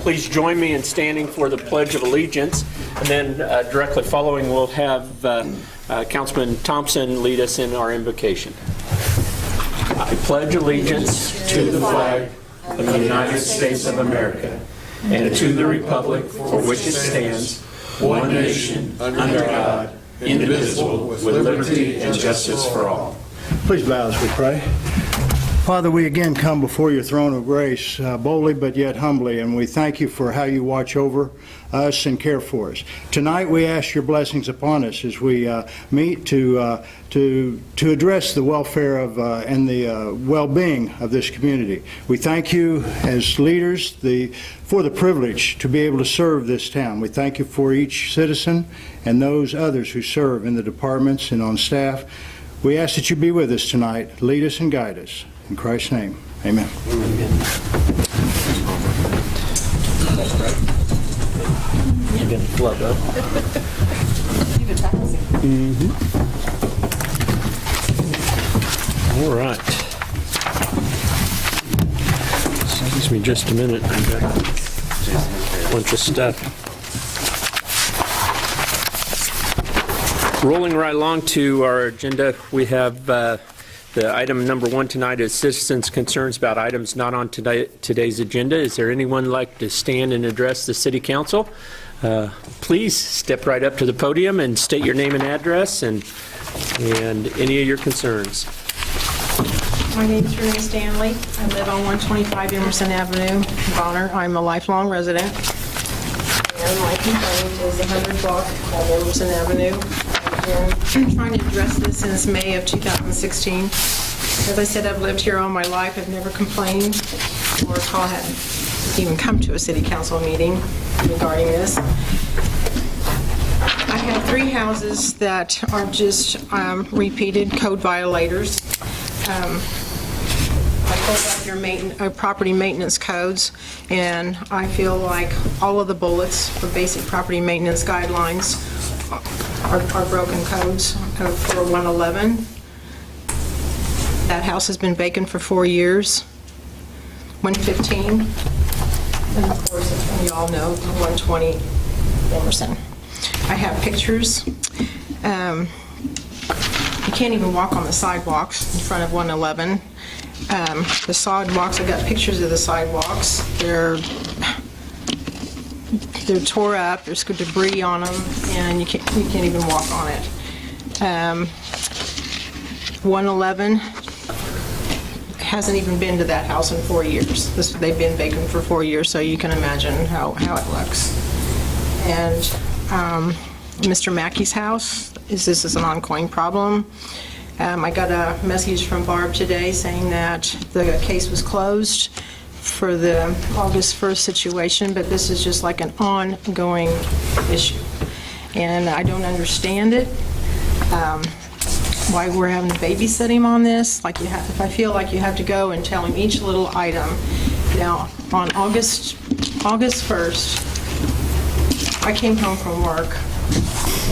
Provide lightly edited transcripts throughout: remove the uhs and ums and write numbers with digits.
please join me in standing for the Pledge of Allegiance. And then directly following, we'll have Councilman Thompson lead us in our invocation. I pledge allegiance to the flag of the United States of America and to the republic for which it stands, one nation, under God, indivisible, with liberty and justice for all. Please bow as we pray. Father, we again come before your throne of grace, boldly but yet humbly, and we thank you for how you watch over us and care for us. Tonight we ask your blessings upon us as we meet to address the welfare of and the well-being of this community. We thank you as leaders for the privilege to be able to serve this town. We thank you for each citizen and those others who serve in the departments and on staff. We ask that you be with us tonight, lead us and guide us. In Christ's name, amen. You're going to flood up. All right. Excuse me just a minute. I've got a bunch of stuff. Rolling right along to our agenda, we have the item number 1 tonight is citizens' concerns about items not on today's agenda. Is there anyone like to stand and address the City Council? Please step right up to the podium and state your name and address and any of your concerns. My name is Renee Stanley. I live on 125 Emerson Avenue, Bonner. I'm a lifelong resident. And my complaint is the 100 block of Emerson Avenue. I've been trying to address this since May of 2016. As I said, I've lived here all my life. I've never complained or had even come to a city council meeting regarding this. I have 3 houses that are just repeated code violators. I pulled up your property maintenance codes, and I feel like all of the bullets for basic property maintenance guidelines are broken codes for 111. That house has been vacant for 4 years. 115, and of course, as you all know, 120 Emerson. I have pictures. You can't even walk on the sidewalks in front of 111. The sidewalks, I got pictures of the sidewalks. They're tore up, there's debris on them, and you can't even walk on it. 111 hasn't even been to that house in 4 years. They've been vacant for 4 years, so you can imagine how it looks. And Mr. Mackey's house, this is an ongoing problem. I got a message from Barb today saying that the case was closed for the August 1st situation, but this is just like an ongoing issue. And I don't understand it, why we're having to babysit him on this. Like if I feel like you have to go and tell him each little item. Now, on August 1st, I came home from work,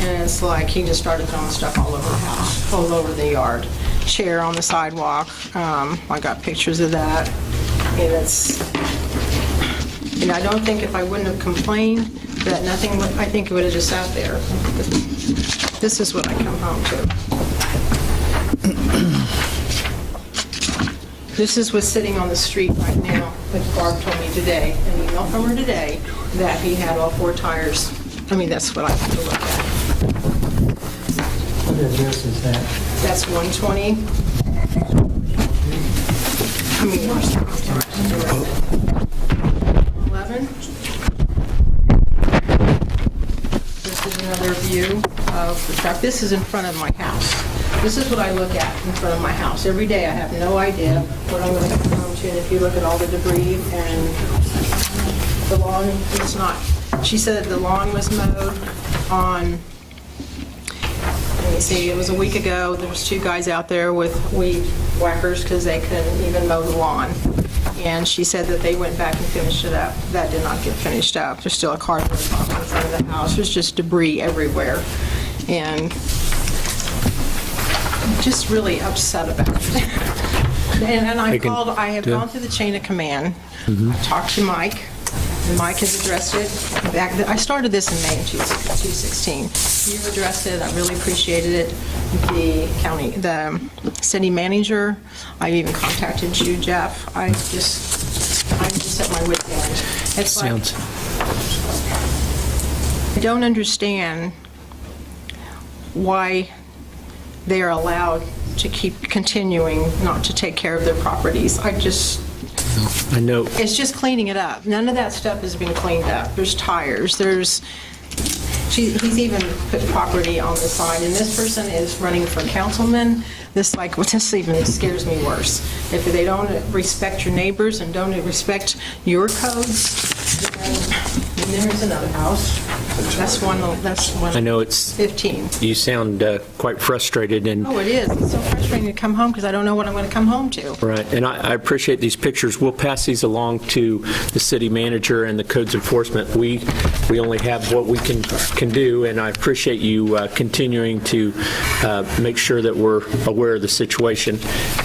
and it's like he just started throwing stuff all over the house, all over the yard. Chair on the sidewalk, I got pictures of that. And I don't think if I wouldn't have complained that nothing would, I think it would have just sat there. This is what I come home to. This is what's sitting on the street right now, that Barb told me today, an email from her today, that he had all 4 tires. I mean, that's what I have to look at. What address is that? That's 120. I mean, 11. This is another view of the truck. This is in front of my house. This is what I look at in front of my house. Every day I have no idea what I'm going to come home to. And if you look at all the debris and the lawn, it's not. She said the lawn was mowed on, let me see, it was a week ago. There was 2 guys out there with weed whackers because they couldn't even mow the lawn. And she said that they went back and finished it up. That did not get finished up. There's still a cardboard box in front of the house. There's just debris everywhere. And just really upset about it. And I have gone through the chain of command. I talked to Mike. And Mike has addressed it. I started this in May of 2016. You addressed it, I really appreciated it. The city manager, I even contacted you, Jeff. I'm just at my wit's end. It's like, I don't understand why they are allowed to keep continuing not to take care of their properties. I know. It's just cleaning it up. None of that stuff has been cleaned up. There's tires, he's even put property on the side, and this person is running for councilman. This even scares me worse. If they don't respect your neighbors and don't respect your codes, then there's another house. That's one. I know it's 15. You sound quite frustrated, and Oh, it is. It's so frustrating to come home because I don't know what I'm going to come home to. right. And I appreciate these pictures. We'll pass these along to the city manager and the codes enforcement. We only have what we can do, and I appreciate you continuing to make sure that we're aware of the situation,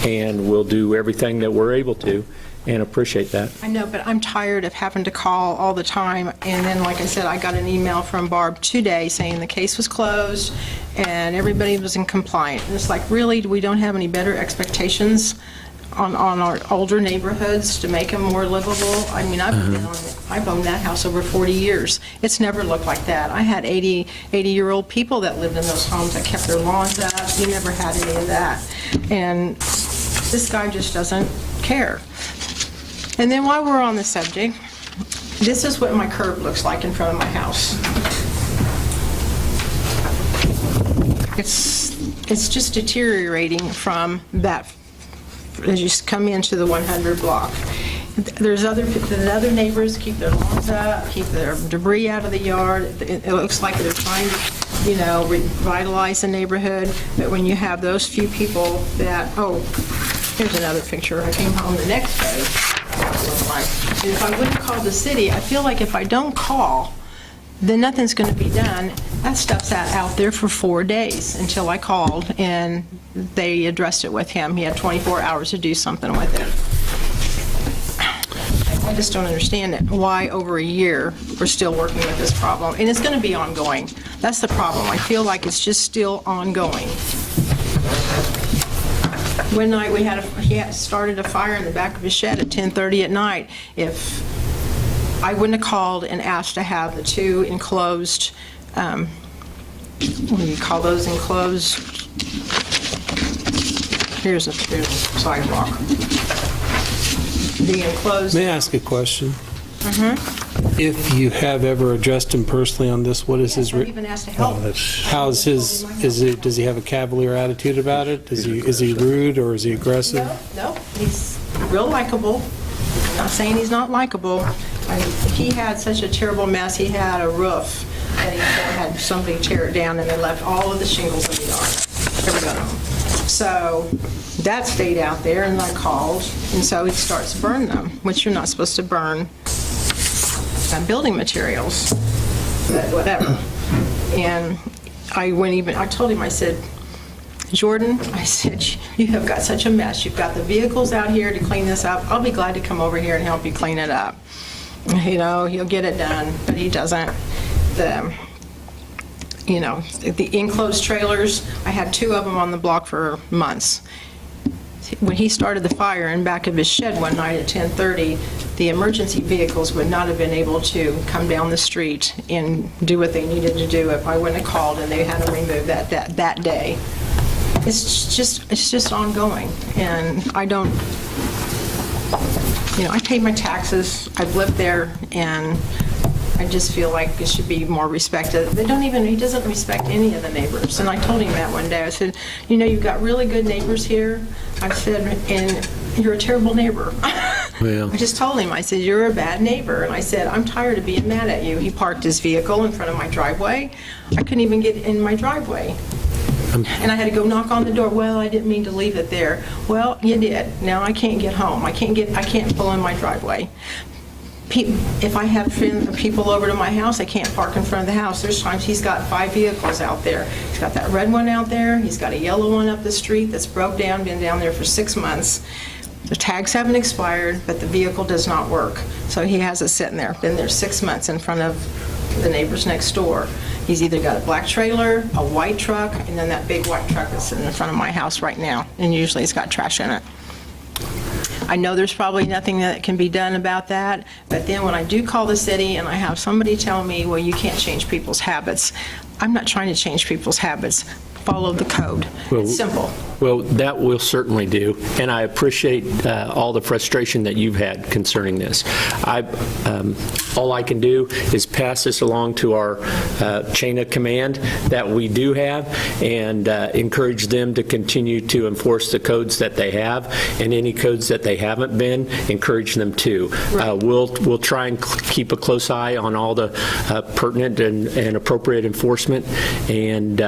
and we'll do everything that we're able to, and appreciate that. I know, but I'm tired of having to call all the time, and then, like I said, I got an email from Barb today saying the case was closed and everybody was in compliant. And it's like, really, we don't have any better expectations on our older neighborhoods to make them more livable? I mean, I've owned that house over 40 years. It's never looked like that. I had 80-year-old people that lived in those homes that kept their lawns up. You never had any of that. And this guy just doesn't care. And then while we're on the subject, this is what my curb looks like in front of my house. It's just deteriorating from that, as you come into the 100 block. There's other neighbors keep their lawns up, keep their debris out of the yard. It looks like they're trying to, revitalize the neighborhood. But when you have those few people that, here's another picture. I came home the next day. And if I wouldn't call the city, I feel like if I don't call, then nothing's going to be done. That stuff's out there for 4 days until I called and they addressed it with him. He had 24 hours to do something with it. I just don't understand it. Why over a year we're still working with this problem, and it's going to be ongoing. That's the problem. I feel like it's just still ongoing. One night he had started a fire in the back of his shed at 10:30 at night. If I wouldn't have called and asked to have the two enclosed, what do you call those enclosed? Here's a sidewalk. The enclosed. May I ask a question? If you have ever addressed him personally on this, what is his? I've even asked to help. How's his? Does he have a cavalier attitude about it? Is he rude or is he aggressive? No, he's real likable. I'm not saying he's not likable. He had such a terrible mess. He had a roof that he had somebody tear it down, and they left all of the shingles in the yard. Everybody. So that stayed out there, and I called, and so he starts to burn them, which you're not supposed to burn building materials, but whatever. And I told him, I said, Jordan, I said, you have got such a mess. You've got the vehicles out here to clean this up. I'll be glad to come over here and help you clean it up. He'll get it done, but he doesn't. The enclosed trailers, I had 2 of them on the block for months. When he started the fire in back of his shed one night at 10:30, the emergency vehicles would not have been able to come down the street and do what they needed to do if I wouldn't have called and they had to remove that day. It's just ongoing, and I don't, I pay my taxes, I've lived there, and I just feel like it should be more respected. He doesn't respect any of the neighbors. And I told him that one day. I said, you've got really good neighbors here. I said, and you're a terrible neighbor. Well. I just told him, I said, you're a bad neighbor. And I said, I'm tired of being mad at you. He parked his vehicle in front of my driveway. I couldn't even get in my driveway. And I had to go knock on the door. Well, I didn't mean to leave it there. Well, you did. Now I can't get home. I can't pull in my driveway. If I have people over to my house, I can't park in front of the house. There's times he's got 5 vehicles out there. He's got that red one out there. He's got a yellow one up the street that's broke down, been down there for 6 months. The tags haven't expired, but the vehicle does not work. So he has it sitting there, been there 6 months in front of the neighbors next door. He's either got a black trailer, a white truck, and then that big white truck that's sitting in front of my house right now, and usually it's got trash in it. I know there's probably nothing that can be done about that, but then when I do call the city and I have somebody tell me, well, you can't change people's habits, I'm not trying to change people's habits. Follow the code. It's simple. Well, that we'll certainly do, and I appreciate all the frustration that you've had concerning this. All I can do is pass this along to our chain of command that we do have, and encourage them to continue to enforce the codes that they have, and any codes that they haven't been, encourage them to. We'll try and keep a close eye on all the pertinent and appropriate enforcement, and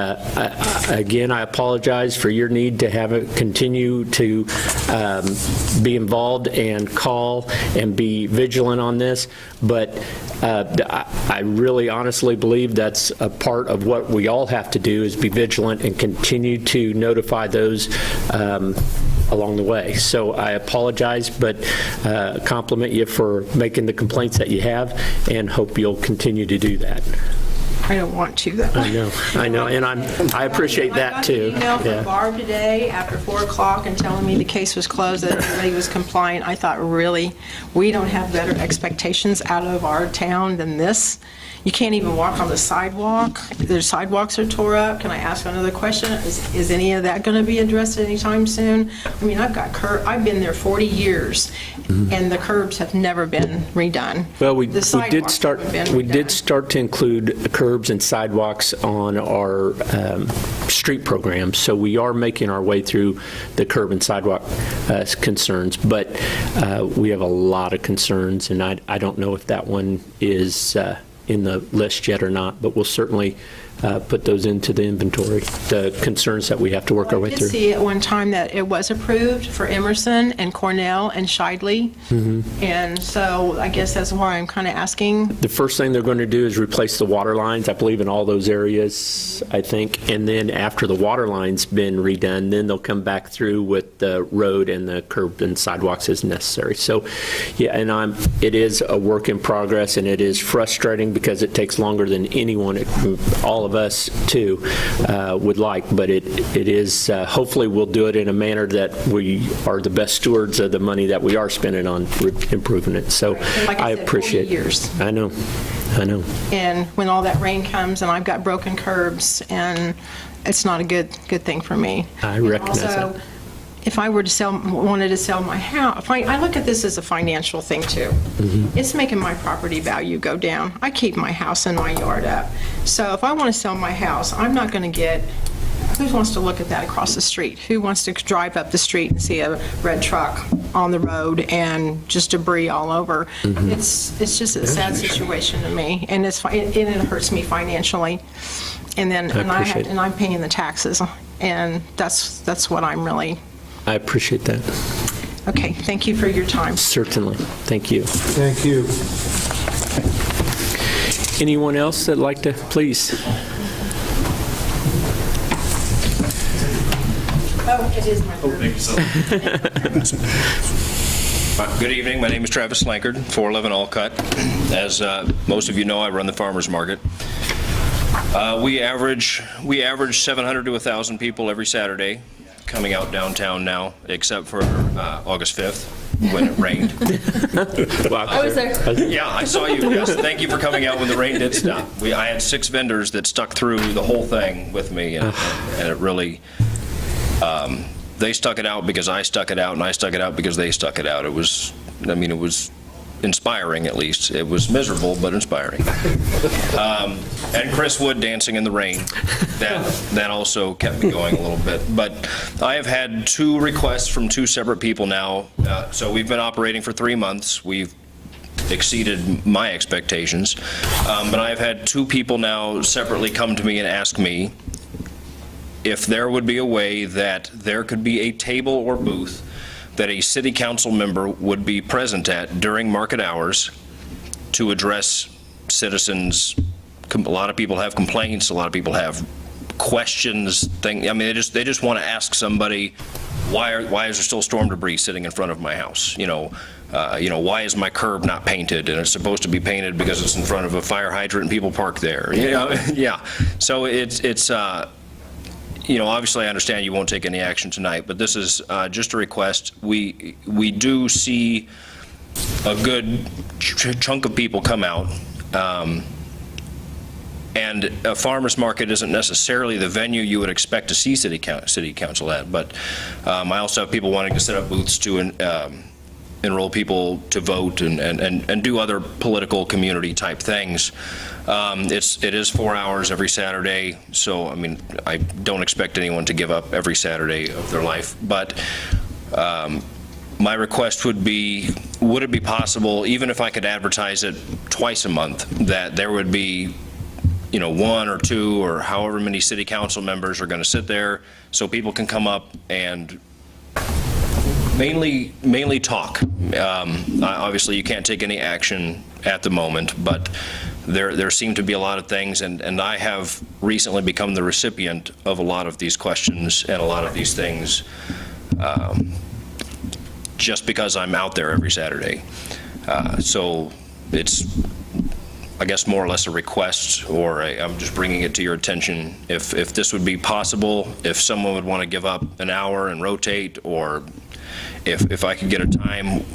again, I apologize for your need to have it continue to be involved and call and be vigilant on this, but I really honestly believe that's a part of what we all have to do, is be vigilant and continue to notify those along the way. So I apologize, but compliment you for making the complaints that you have, and hope you'll continue to do that. I don't want to, though. I know, and I appreciate that, too. I got an email Yeah. from Barb today after 4 o'clock and telling me the case was closed, that everybody was compliant. I thought, really? We don't have better expectations out of our town than this? You can't even walk on the sidewalk. The sidewalks are tore up. Can I ask another question? Is any of that going to be addressed anytime soon? I mean, I've been there 40 years, and the curbs have never been redone. Well, we The did sidewalks start, haven't been we did redone. start to include curbs and sidewalks on our street program, so we are making our way through the curb and sidewalk concerns, but we have a lot of concerns, and I don't know if that one is in the list yet or not, but we'll certainly put those into the inventory, the concerns that we have to work our way I through. did see at one time that it was approved for Emerson and Cornell and Shidley, and so I guess that's why I'm kind of asking. The first thing they're going to do is replace the water lines, I believe, in all those areas, I think. And then after the water line's been redone, then they'll come back through with the road and the curb and sidewalks as necessary. So, yeah, and it is a work in progress, and it is frustrating because it takes longer than anyone, all of us too, would like. But it is, hopefully we'll do it in a manner that we are the best stewards of the money that we are spending on improving it. So And like I said, 40 appreciate it. years. I know. And when all that rain comes and I've got broken curbs, and it's not a good thing for me. I And recognize also, that. if I wanted to sell my house, I look at this as a financial thing too. Mm-hmm. It's making my property value go down. I keep my house and my yard up. So if I want to sell my house, I'm not going to get, who wants to look at that across the street? Who wants to drive up the street and see a red truck on the road and just debris all over? Mm-hmm. It's just a sad situation to me, and it hurts me financially. And then, appreciate it. and I'm paying the taxes, and that's what I'm really. I appreciate that. Okay, thank you for your time. Certainly. Thank you. Thank you. Anyone else that'd like to, please? Oh, it is my turn. Good evening. My name is Travis Slankard, 411 Alcott. As most of you know, I run the farmers market. We average 700 to 1,000 people every Saturday coming out downtown now, except for August 5th when it rained. I was there. Yeah, I saw you. Yes, thank you for coming out when the rain did stop. I had 6 vendors that stuck through the whole thing with me, and it really. They stuck it out because I stuck it out, and I stuck it out because they stuck it out. It was inspiring, at least. It was miserable, but inspiring. And Chris Wood dancing in the rain, that also kept me going a little bit. But I have had 2 requests from 2 separate people now. So we've been operating for 3 months. We've exceeded my expectations. But I've had 2 people now separately come to me and ask me if there would be a way that there could be a table or booth that a city council member would be present at during market hours to address citizens. A lot of people have complaints, a lot of people have questions, they just want to ask somebody why is there still storm debris sitting in front of my house? Why is my curb not painted, and it's supposed to be painted because it's in front of a fire hydrant and people park there? Yeah. So it's obviously I understand you won't take any action tonight, but this is just a request. We do see a good chunk of people come out. And a farmer's market isn't necessarily the venue you would expect to see city council at, but I also have people wanting to set up booths to enroll people to vote and do other political community type things. It is 4 hours every Saturday, so I mean, I don't expect anyone to give up every Saturday of their life, but my request would be, would it be possible, even if I could advertise it twice a month, that there would be one or two or however many city council members are going to sit there, so people can come up and mainly talk. Obviously, you can't take any action at the moment, but there seem to be a lot of things, and I have recently become the recipient of a lot of these questions and a lot of these things just because I'm out there every Saturday. So it's, I guess, more or less a request, or I'm just bringing it to your attention. If this would be possible, if someone would want to give up an hour and rotate, or if I could get a time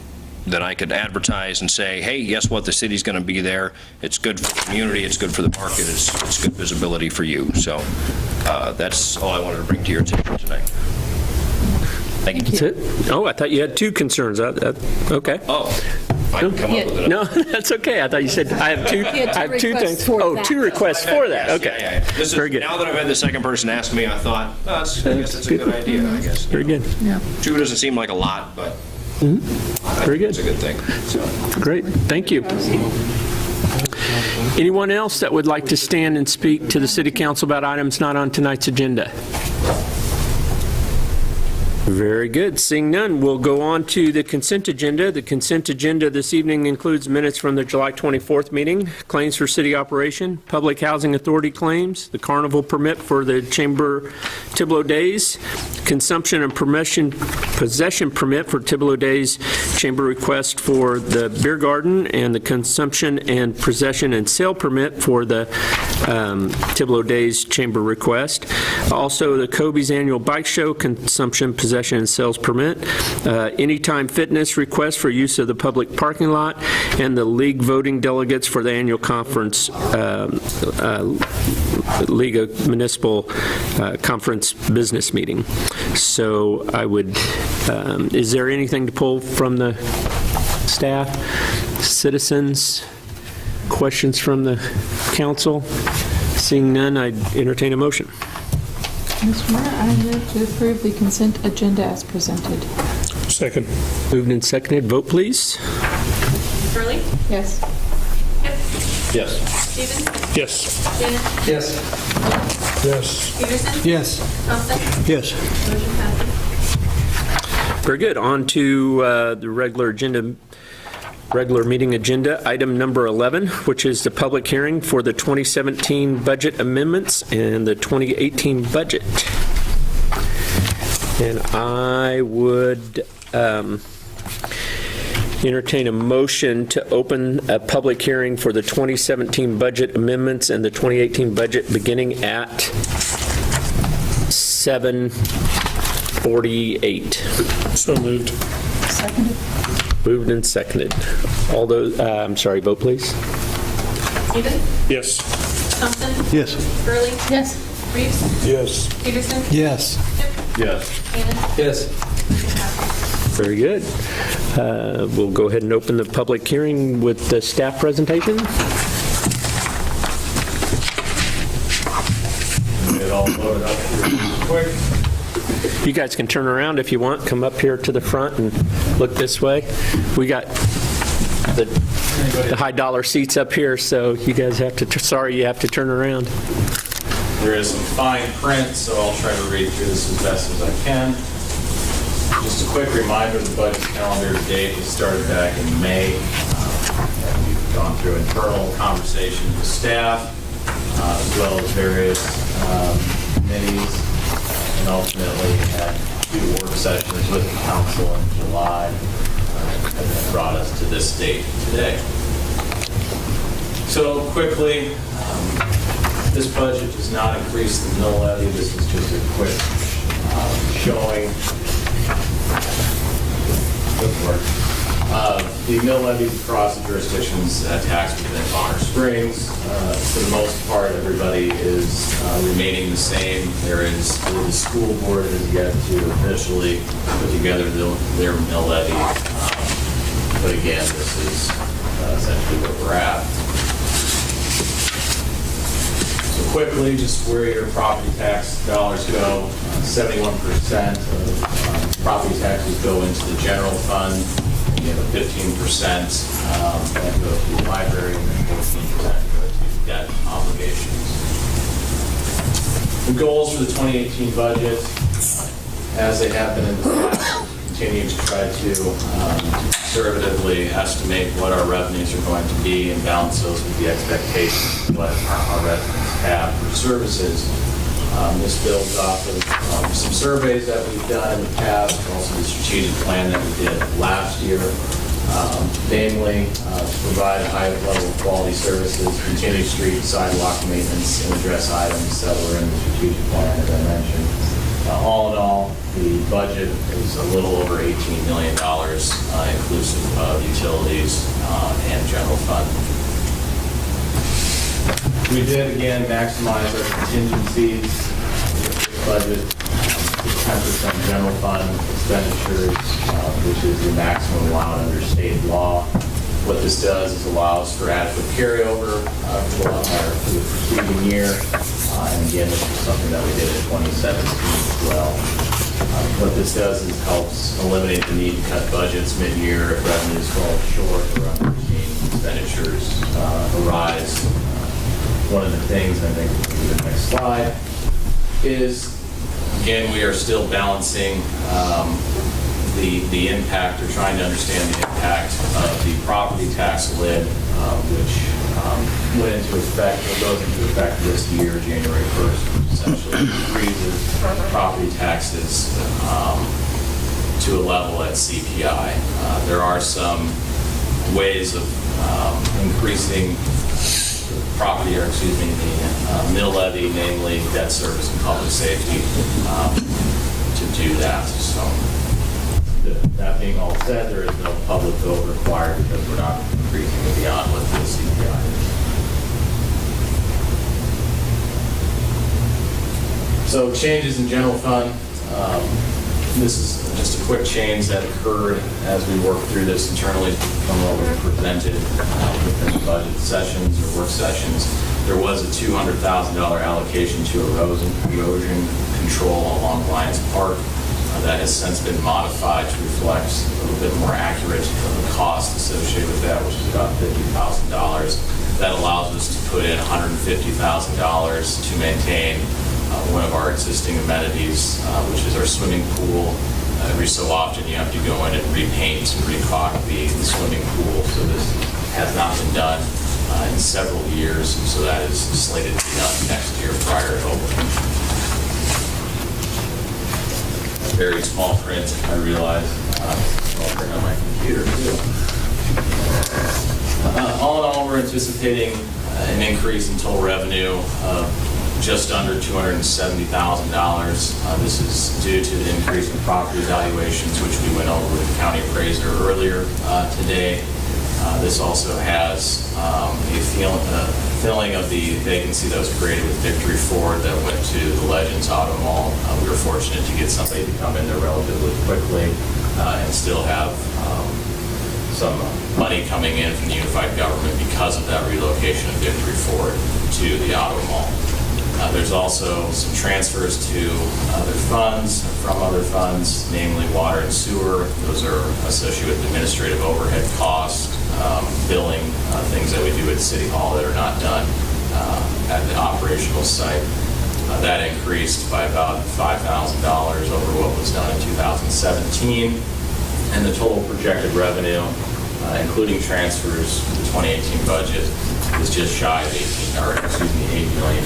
that I could advertise and say, hey, guess what, the city's going to be there. It's good for the community, it's good for the market, it's good visibility for you. So that's all I wanted to bring to your attention tonight. Thank you. That's it? Oh, I thought you had two concerns. Okay. Oh, I can come up with it. No, that's okay. I thought you said I have two things. Oh, two requests for that. Okay. Yeah. This is, very good. Now that I've had the second person ask me, I thought, I guess that's a good idea, I guess. Very good. Two doesn't seem like a lot, but Very good. it's a good thing. So. Great. Thank you. Anyone else that would like to stand and speak to the City Council about items not on tonight's agenda? Very good. Seeing none, we'll go on to the consent agenda. The consent agenda this evening includes minutes from the July 24th meeting, claims for city operation, Public Housing Authority claims, the carnival permit for the Chamber Thibodaux Days, consumption and possession permit for Thibodaux Days, Chamber request for the beer garden, and the consumption and possession and sale permit for the Thibodaux Days Chamber request. Also, the Kobe's Annual Bike Show, consumption, possession, and sales permit, Anytime Fitness request for use of the public parking lot, and the league voting delegates for the annual conference, League of Municipal Conference business meeting. So I would, is there anything to pull from the staff, citizens, questions from the council? Seeing none, I'd entertain a motion. Mr. Mayor, I move to approve the consent agenda as presented. Second. Moved and seconded. Vote, please. Curley, Yes. Yes. Stevens, Yes. Janet, Yes. Yes. Peterson, Yes. Thompson, Yes. motion passes. Very good. On to the regular meeting agenda, item number 11, which is the public hearing for the 2017 budget amendments and the 2018 budget. And I would entertain a motion to open a public hearing for the 2017 budget amendments and the 2018 budget beginning at 7:48. So moved. Seconded. Moved and seconded. All those, I'm sorry, vote please. Stevens, Yes. Thompson, Yes. Curley, Yes. Reeves, Yes. Peterson, Yes. Yes. Janet, Yes. motion passes. Very good. We'll go ahead and open the public hearing with the staff presentation. Get all loaded up here quick. You guys can turn around if you want, come up here to the front and look this way. We got the high dollar seats up here, so you guys have to, sorry, you have to turn around. There is some fine print, so I'll try to read through this as best as I can. Just a quick reminder, the budget calendar to date was started back in May. And we've gone through internal conversations with staff, as well as various committees, and ultimately had 2 work sessions with the council in July, and that brought us to this date today. So quickly, this budget does not increase the mill levy. This is just a quick showing. The mill levies across the jurisdictions taxed within Bonner Springs. For the most part, everybody is remaining the same. The school board has yet to officially put together their mill levy. But again, this is essentially where we're at. So quickly, just where your property tax dollars go, 71% of property taxes go into the general fund. You have a 15% that go to the library, and then 14% go to debt obligations. The goals for the 2018 budget, as they have been in the past, continue to try to conservatively estimate what our revenues are going to be and balance those with the expectations of what our residents have for services. This builds off of some surveys that we've done in the past, also the strategic plan that we did last year, namely to provide a high level of quality services, continue street, sidewalk maintenance, and address items that were in the strategic plan, as I mentioned. All in all, the budget is a little over $18 million, inclusive of utilities and general fund. We did, again, maximize our contingencies with the budget, 10% general fund expenditures, which is the maximum allowed under state law. What this does is allows for adequate carryover for the preceding year. And again, this is something that we did in 2017 as well. What this does is helps eliminate the need to cut budgets mid-year if revenues fall short or unforeseen expenditures arise. One of the things, I think, the next slide, is, again, we are still balancing the impact, or trying to understand the impact of the property tax lid, which went into effect, or goes into effect this year, January 1st, which essentially freezes property taxes to a level at CPI. There are some ways of increasing property, or excuse me, the mill levy, namely debt service and public safety, to do that. So that being all said, there is no public vote required because we're not increasing it beyond what the CPI is. So changes in general fund. This is just a quick change that occurred as we worked through this internally from what was presented within the budget sessions or work sessions. There was a $200,000 allocation to erosion control along Lions Park. That has since been modified to reflect a little bit more accurate of the cost associated with that, which is about $50,000. That allows us to put in $150,000 to maintain one of our existing amenities, which is our swimming pool. Every so often you have to go in and repaint and recaulk the swimming pool. So this has not been done in several years, so that is slated to be done next year prior to opening. Very small print, I realize. Small print on my computer too. All in all, we're anticipating an increase in total revenue of just under $270,000. This is due to the increase in property valuations, which we went over with the county appraiser earlier today. This also has a filling of the vacancy that was created with Victory Ford that went to the Legends Auto Mall. We were fortunate to get somebody to come in there relatively quickly and still have some money coming in from the unified government because of that relocation of Victory Ford to the Auto Mall. There's also some transfers to other funds, from other funds, namely water and sewer. Those are associated with administrative overhead costs, billing, things that we do at City Hall that are not done at the operational site. That increased by about $5,000 over what was done in 2017. And the total projected revenue, including transfers for the 2018 budget, is just shy of $8 million.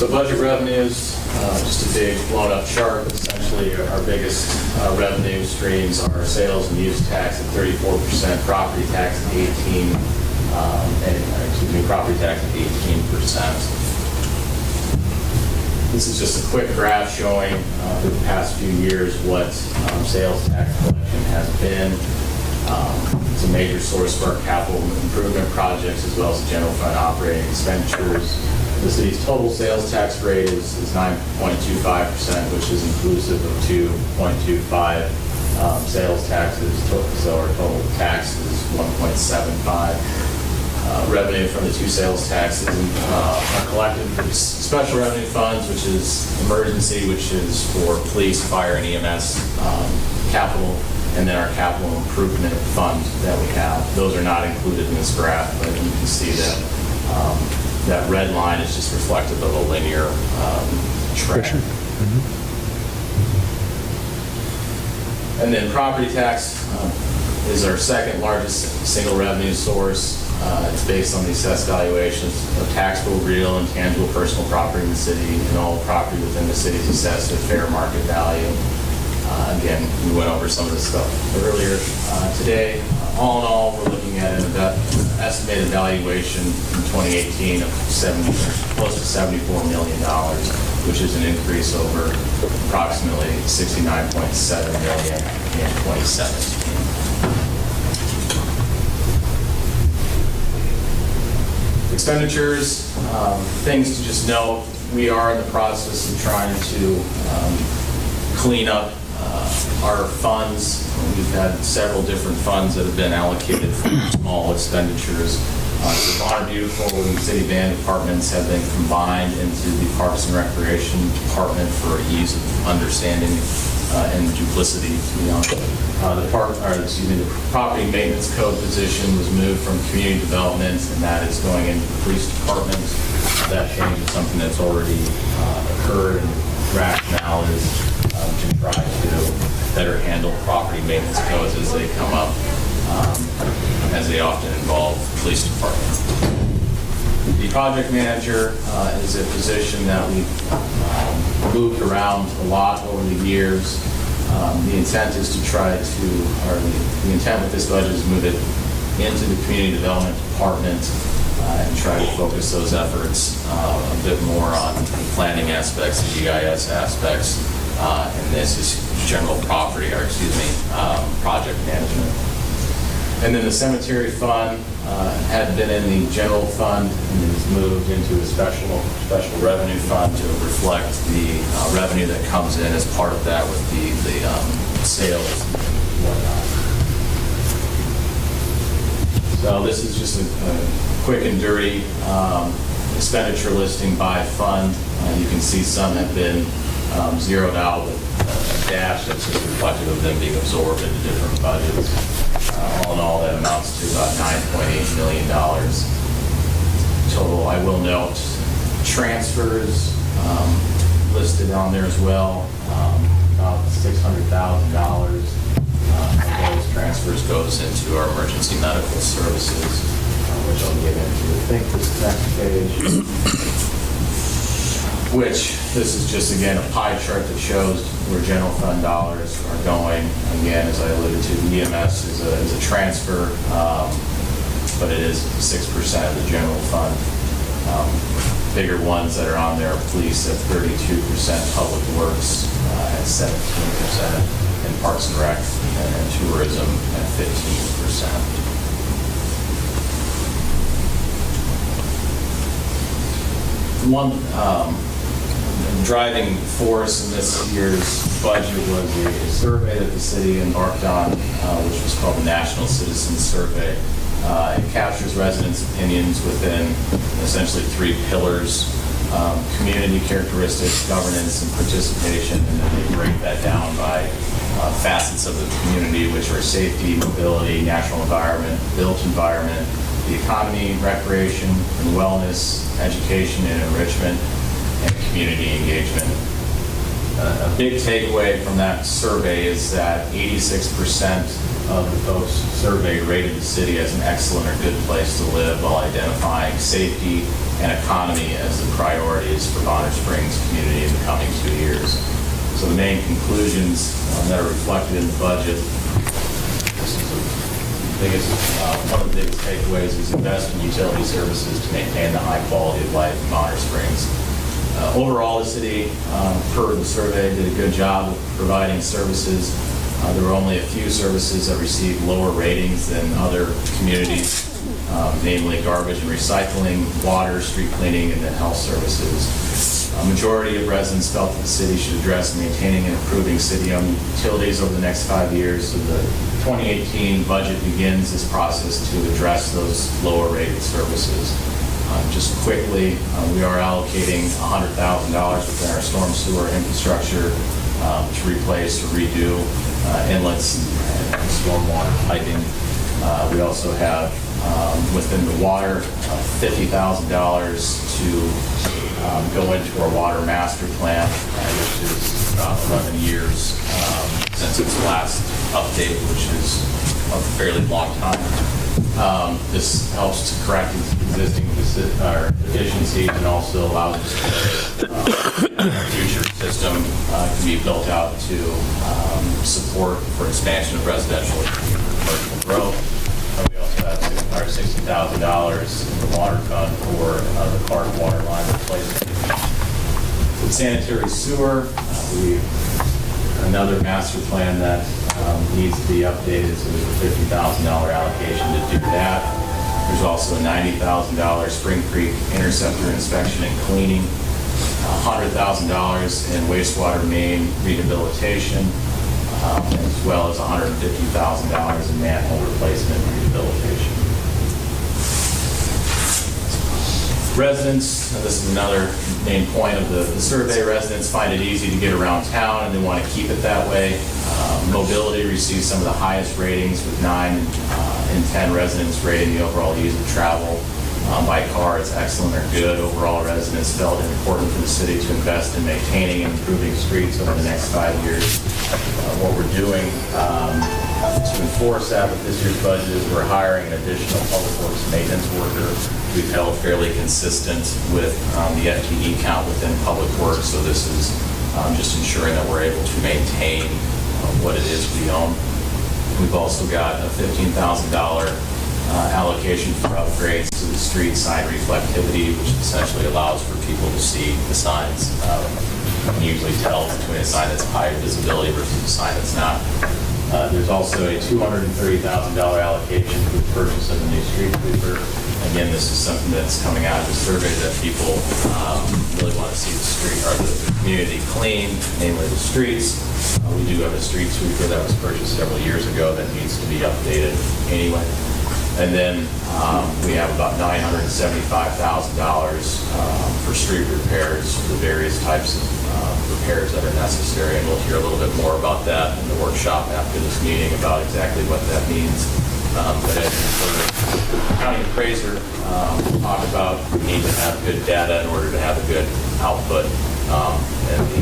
So budget revenues, just a big blown-up chart. Essentially, our biggest revenue streams are sales and use tax at 34%, property tax at 18%, property tax at 18%. This is just a quick graph showing for the past few years what sales tax collection has been. It's a major source for our capital improvement projects as well as the general fund operating expenditures. The city's total sales tax rate is 9.25%, which is inclusive of 2.25 sales taxes, so our total tax is 1.75. Revenue from the two sales taxes are collected for special revenue funds, which is emergency, which is for police, fire, and EMS capital, and then our capital improvement fund that we have. Those are not included in this graph, but you can see that that red line is just reflective of a linear trend. And then property tax is our second largest single revenue source. It's based on the assessed valuations of taxable, real, and tangible personal property in the city, and all property within the city is assessed at fair market value. Again, we went over some of this stuff earlier today. All in all, we're looking at an estimated valuation in 2018 of close to $74 million, which is an increase over approximately $69.7 million in 2017. Expenditures, things to just note, we are in the process of trying to clean up our funds. We've had several different funds that have been allocated for small expenditures. Savannah Beautiful and City Band departments have been combined into the Parks and Recreation Department for ease of understanding and duplicity, to be honest. The property maintenance code position was moved from community development, and that is going into the police department. That change is something that's already occurred, and rationale is to try to better handle property maintenance codes as they come up, as they often involve the police department. The project manager is a position that we've moved around a lot over the years. The intent is to try to, or the intent with this budget is to move it into the community development department and try to focus those efforts a bit more on the planning aspects, the GIS aspects, and this is general property, or project management. And then the cemetery fund had been in the general fund and is moved into a special revenue fund to reflect the revenue that comes in as part of that with the sales and whatnot. So this is just a quick and dirty expenditure listing by fund. You can see some have been zeroed out with a dash that's just reflective of them being absorbed into different budgets. All in all, that amounts to about $9.8 million total. I will note transfers listed on there as well, about $600,000. Those transfers goes into our emergency medical services, which I'll get into. I think this next page, which this is just, again, a pie chart that shows where general fund dollars are going. Again, as I alluded to, EMS is a transfer, but it is 6% of the general fund. Bigger ones that are on there are police at 32%, public works at 17%, and parks and rec and tourism at 15%. One driving force in this year's budget was a survey that the city embarked on, which was called the National Citizen Survey. It captures residents' opinions within essentially three pillars: community characteristics, governance, and participation. And then they break that down by facets of the community, which are safety, mobility, natural environment, built environment, the economy, recreation, and wellness, education and enrichment, and community engagement. A big takeaway from that survey is that 86% of the folks surveyed rated the city as an excellent or good place to live while identifying safety and economy as the priorities for Bonner Springs community in the coming 2 years. So the main conclusions that are reflected in the budget, one of the biggest takeaways is invest in utility services to maintain the high quality of life in Bonner Springs. Overall, the city, per the survey, did a good job of providing services. There were only a few services that received lower ratings than other communities, namely garbage and recycling, water, street cleaning, and then health services. A majority of residents felt that the city should address maintaining and improving city-owned utilities over the next 5 years. So the 2018 budget begins this process to address those lower-rated services. Just quickly, we are allocating $100,000 within our storm sewer infrastructure to replace or redo inlets and stormwater piping. We also have within the water $50,000 to go into our water master plan, which is about 11 years since its last update, which is a fairly long time. This helps to correct existing deficiencies and also allows us to future system can be built out to support for expansion of residential and commercial growth. We also have $60,000 in the water fund for the Clark water line replacement. With sanitary sewer, another master plan that needs to be updated, so there's a $50,000 allocation to do that. There's also a $90,000 Spring Creek interceptor inspection and cleaning, $100,000 in wastewater main rehabilitation, as well as $150,000 in manhole replacement and rehabilitation. Residents, this is another main point of the survey, residents find it easy to get around town and they want to keep it that way. Mobility receives some of the highest ratings, with 9 in 10 residents rating the overall ease of travel. By car, it's excellent or good. Overall, residents felt it important for the city to invest in maintaining and improving streets over the next 5 years. What we're doing to enforce that with this year's budget is we're hiring an additional public works maintenance worker. We've held fairly consistent with the FTE count within public works, so this is just ensuring that we're able to maintain what it is we own. We've also got a $15,000 allocation for upgrades to the street sign reflectivity, which essentially allows for people to see the signs. You can usually tell between a sign that's higher visibility versus a sign that's not. There's also a $230,000 allocation for the purchase of a new street sweeper. Again, this is something that's coming out of the survey that people really want to see the street or the community clean, namely the streets. We do have a street sweeper that was purchased several years ago that needs to be updated anyway. And then we have about $975,000 for street repairs for the various types of repairs that are necessary. And we'll hear a little bit more about that in the workshop after this meeting about exactly what that means. But as the county appraiser talk about, we need to have good data in order to have a good output. And the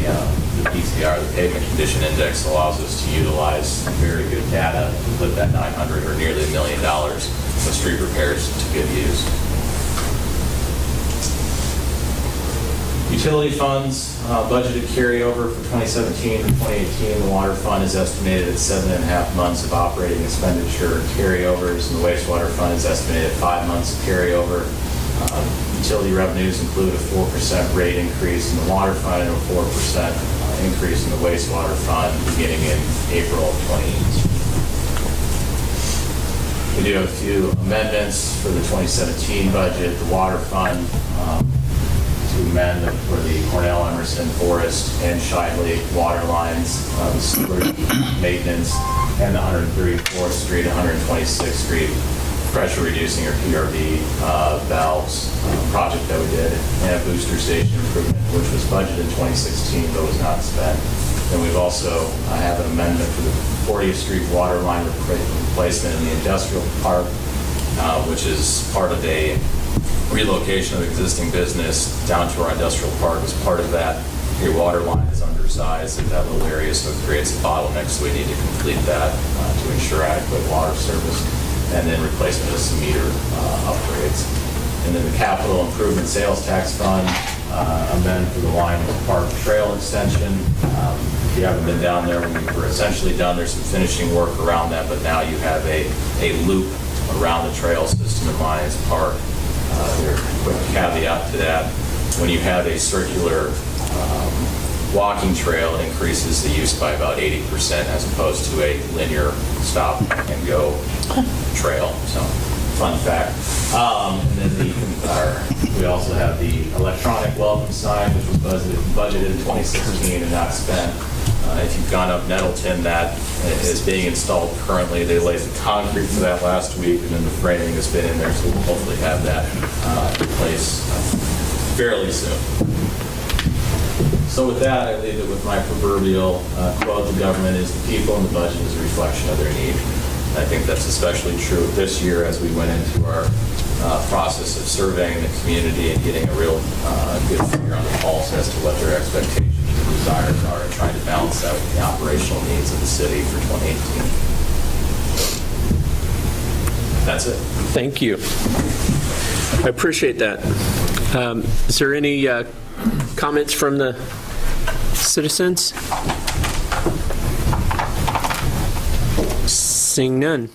PCR, the pavement condition index, allows us to utilize very good data to put that $900 or nearly $1 million of street repairs to good use. Utility funds, budgeted carryover for 2017 and 2018. The water fund is estimated at 7.5 months of operating expenditure carryovers, and the wastewater fund is estimated at 5 months of carryover. Utility revenues include a 4% rate increase in the water fund and a 4% increase in the wastewater fund beginning in April of 2018. We do have a few amendments for the 2017 budget. The water fund to amend for the Cornell, Emerson, Forest, and Shiley water lines, the sewer maintenance, and the 134th Street, 126th Street pressure reducing or PRV valves project that we did, and a booster station improvement, which was budgeted in 2016 but was not spent. And we've also have an amendment for the 40th Street water line replacement in the industrial park, which is part of a relocation of existing business down to our industrial park. As part of that your water line is undersized in that little area, so it creates a bottleneck, so we need to complete that to ensure adequate water service, and then replacement of some meter upgrades. And then the capital improvement sales tax fund, amend for the Lyon Park Trail extension. If you haven't been down there, we're essentially done. There's some finishing work around that, but now you have a loop around the trail system in Lions Park. There's a quick caveat to that. When you have a circular walking trail, it increases the use by about 80% as opposed to a linear stop and go trail. So, fun fact. And then we also have the electronic welcome sign, which was budgeted in 2016 and not spent. If you've gone up Nettleton, that is being installed currently. They laid the concrete for that last week, and then the framing has been in there, so we'll hopefully have that in place fairly soon. So with that, I leave it with my proverbial quote: "The government is the people, and the budget is a reflection of their need." I think that's especially true this year as we went into our process of surveying the community and getting a real good figure on the pulse as to what their expectations and desires are, and trying to balance that with the operational needs of the city for 2018. That's it. Thank you. I appreciate that. Is there any comments from the citizens? Seeing none.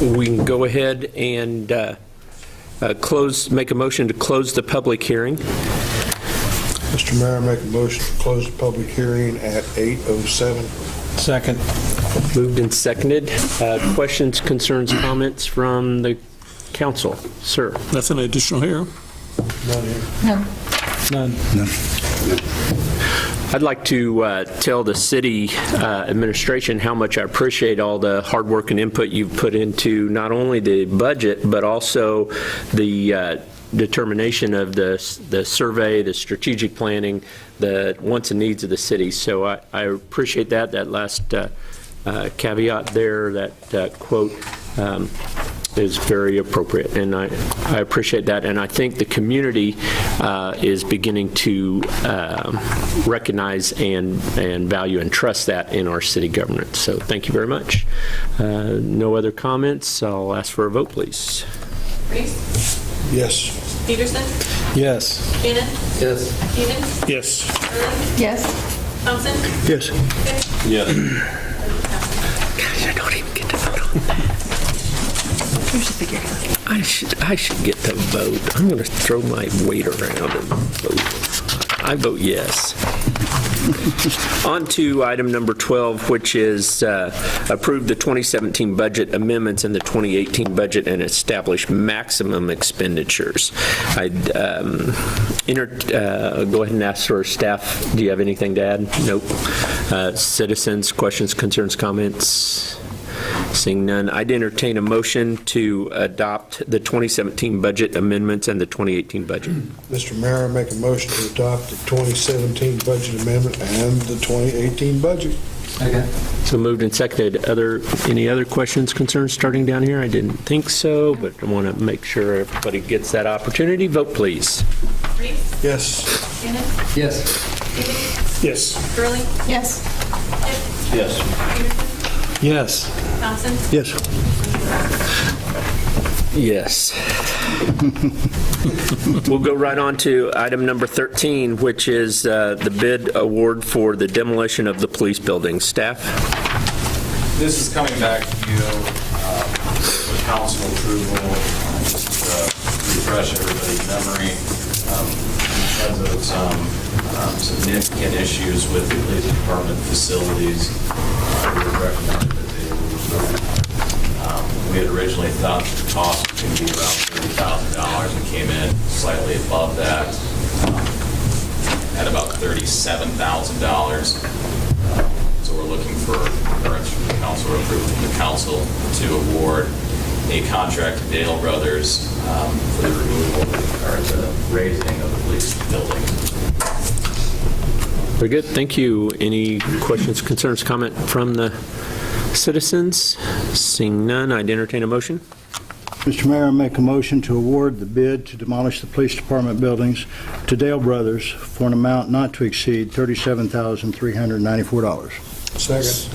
We can go ahead and make a motion to close the public hearing. Mr. Mayor, I make a motion to close the public hearing at 8:07. Second. Moved and seconded. Questions, concerns, comments from the council? Sir. That's an additional here. None. I'd like to tell the city administration how much I appreciate all the hard work and input you've put into not only the budget, but also the determination of the survey, the strategic planning, the wants and needs of the city. So I appreciate that last caveat there, that quote is very appropriate, and I appreciate that. And I think the community is beginning to recognize and value and trust that in our city government. So thank you very much. No other comments. I'll ask for a vote, please. Reese? Yes. Peterson? Yes. Shannon? Yes. Stevens? Yes. Early? Yes. Thompson? Yes. Yes. I don't even get to vote on that. I should get to vote. I'm going to throw my weight around and vote. I vote yes. On to item number 12, which is approve the 2017 budget amendments and the 2018 budget and establish maximum expenditures. I'd go ahead and ask for staff. Do you have anything to add? Nope. Citizens, questions, concerns, comments? Seeing none, I'd entertain a motion to adopt the 2017 budget amendments and the 2018 budget. Mr. Mayor, I make a motion to adopt the 2017 budget amendment and the 2018 budget. Okay. So moved and seconded. Any other questions, concerns starting down here? I didn't think so, but I want to make sure everybody gets that opportunity. Vote, please. Reese? Yes. Shannon? Yes. Stevens? Yes. Early? Yes. Yes. Peterson? Yes. Thompson? Yes. Yes. We'll go right on to item number 13, which is the bid award for the demolition of the police building. Staff? This is coming back to you for council approval, just to refresh everybody's memory. Because of some significant issues with the police department facilities, we recommended that they were removed. We had originally thought that the cost was going to be around $30,000. We came in slightly above that, at about $37,000. So we're looking for concurrence from the council, or approval from the council to award a contract to Dale Brothers for the removal or the raising of the police building. Very good. Thank you. Any questions, concerns, comment from the citizens? Seeing none, I'd entertain a motion. Mr. Mayor, I make a motion to award the bid to demolish the police department buildings to Dale Brothers for an amount not to exceed $37,394. Second.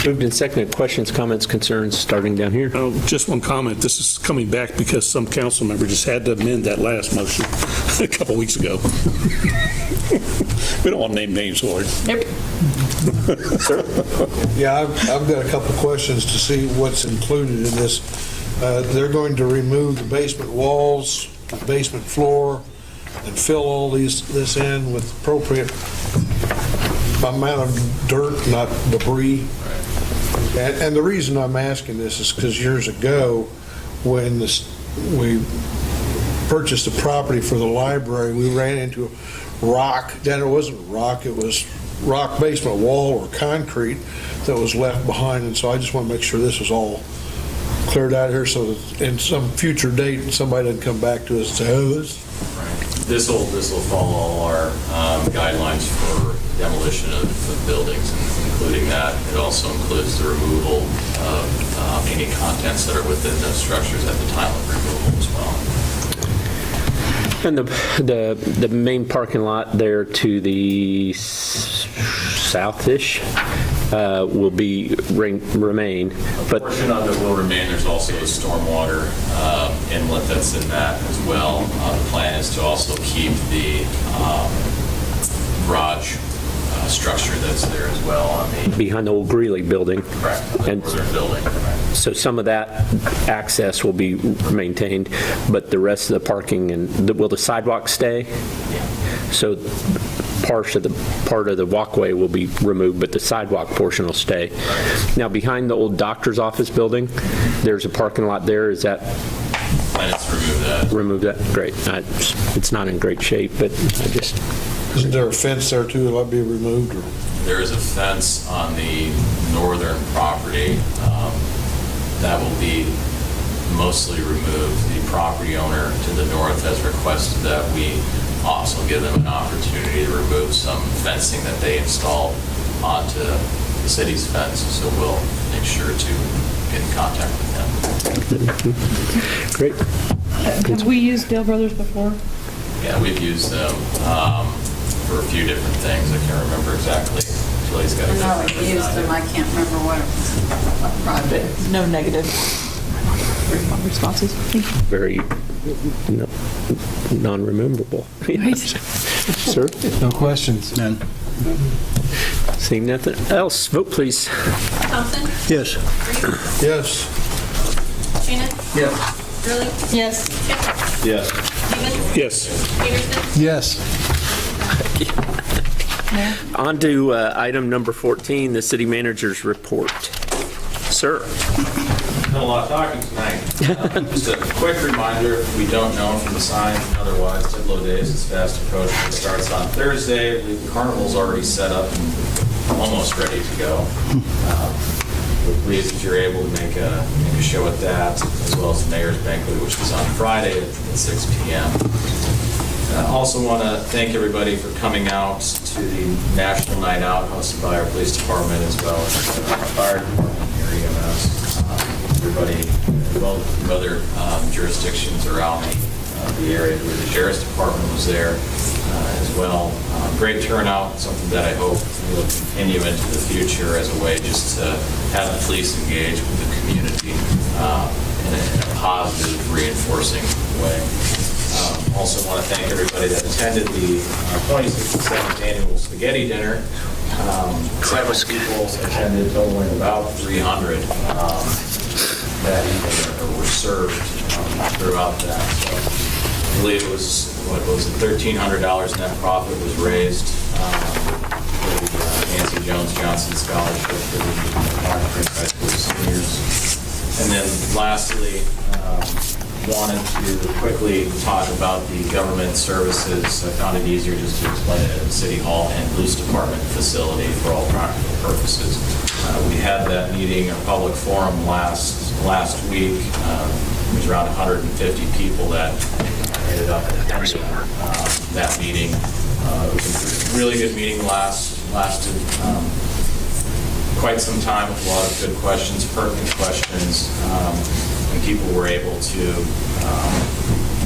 Moved and seconded. Questions, comments, concerns, starting down here. Oh, just one comment. This is coming back because some council member just had to amend that last motion a couple weeks ago. We don't want to name names, Lord. Yeah, I've got a couple of questions to see what's included in this. They're going to remove the basement walls, the basement floor, and fill all this in with appropriate amount of dirt, not debris. And the reason I'm asking this is because years ago, when we purchased the property for the library, we ran into rock. Then it wasn't rock, it was rock basement wall or concrete that was left behind. And so I just want to make sure this is all cleared out here so that in some future date, somebody doesn't come back to us and say, oh, this. This will follow all our guidelines for demolition of buildings, including that. It also includes the removal of any contents that are within the structures at the time of removal as well. And the main parking lot there to the southish will remain, A but portion of it will remain. There's also a stormwater inlet that's in that as well. The plan is to also keep the garage structure that's there as well on the behind the old Greeley building. correct And northern building. so some of that access will be maintained, but the rest of the parking and, will the sidewalk stay? So part of the walkway will be removed, but the sidewalk portion will stay. Now, behind the old doctor's office building, there's a parking lot there. Is that, Plan is to remove that. remove that? Great. It's not in great shape, but I just, Isn't there a fence there too that'll be removed? Or? There is a fence on the northern property that will be mostly removed. The property owner to the north has requested that we also give them an opportunity to remove some fencing that they installed onto the city's fence, so we'll make sure to get in contact with them. great. Have we used Dale Brothers before? Yeah, we've used them for a few different things. I can't remember exactly. Julie's got a good No, memory we used on it. them, I can't remember what project. No negative responses. Very non-rememberable. Sir? No questions. None. Seeing nothing else, vote please. Thompson? Yes. Reese? Yes. Shannon? Yes. Gurley? Yes. Kip? Yes. Stevens? Yes. Peterson? Yes. On to item number 14, the city manager's report. Sir? Done a lot of talking tonight. Just a quick reminder, if we don't know from the sign, otherwise, Tidlow Days is fast approaching. It starts on Thursday. The carnival's already set up and almost ready to go. We're pleased that you're able to make a show at that, as well as the Mayor's Banquet, which is on Friday at 6 p.m. I also want to thank everybody for coming out to the National Night Out hosted by our police department as well as our fire department here, EMS. Everybody, well, from other jurisdictions around the area. The Sheriff's Department was there as well. Great turnout, something that I hope will continue into the future as a way just to have the police engage with the community in a positive, reinforcing way. Also want to thank everybody that attended the 26th and 7th annual spaghetti dinner. Several people attended, totaling about 300 that evening, or were served throughout that. So I believe it was, what was it, $1,300 net profit was raised for the Nancy Jones Johnson Scholarship for the high school seniors. And then lastly, wanted to quickly talk about the government services. I found it easier just to explain it at the City Hall and Police Department facility for all practical purposes. We had that meeting, a public forum last week. There was around 150 people that ended up attending that meeting. It was a really good meeting, lasted quite some time with a lot of good questions, pertinent questions. and people were able to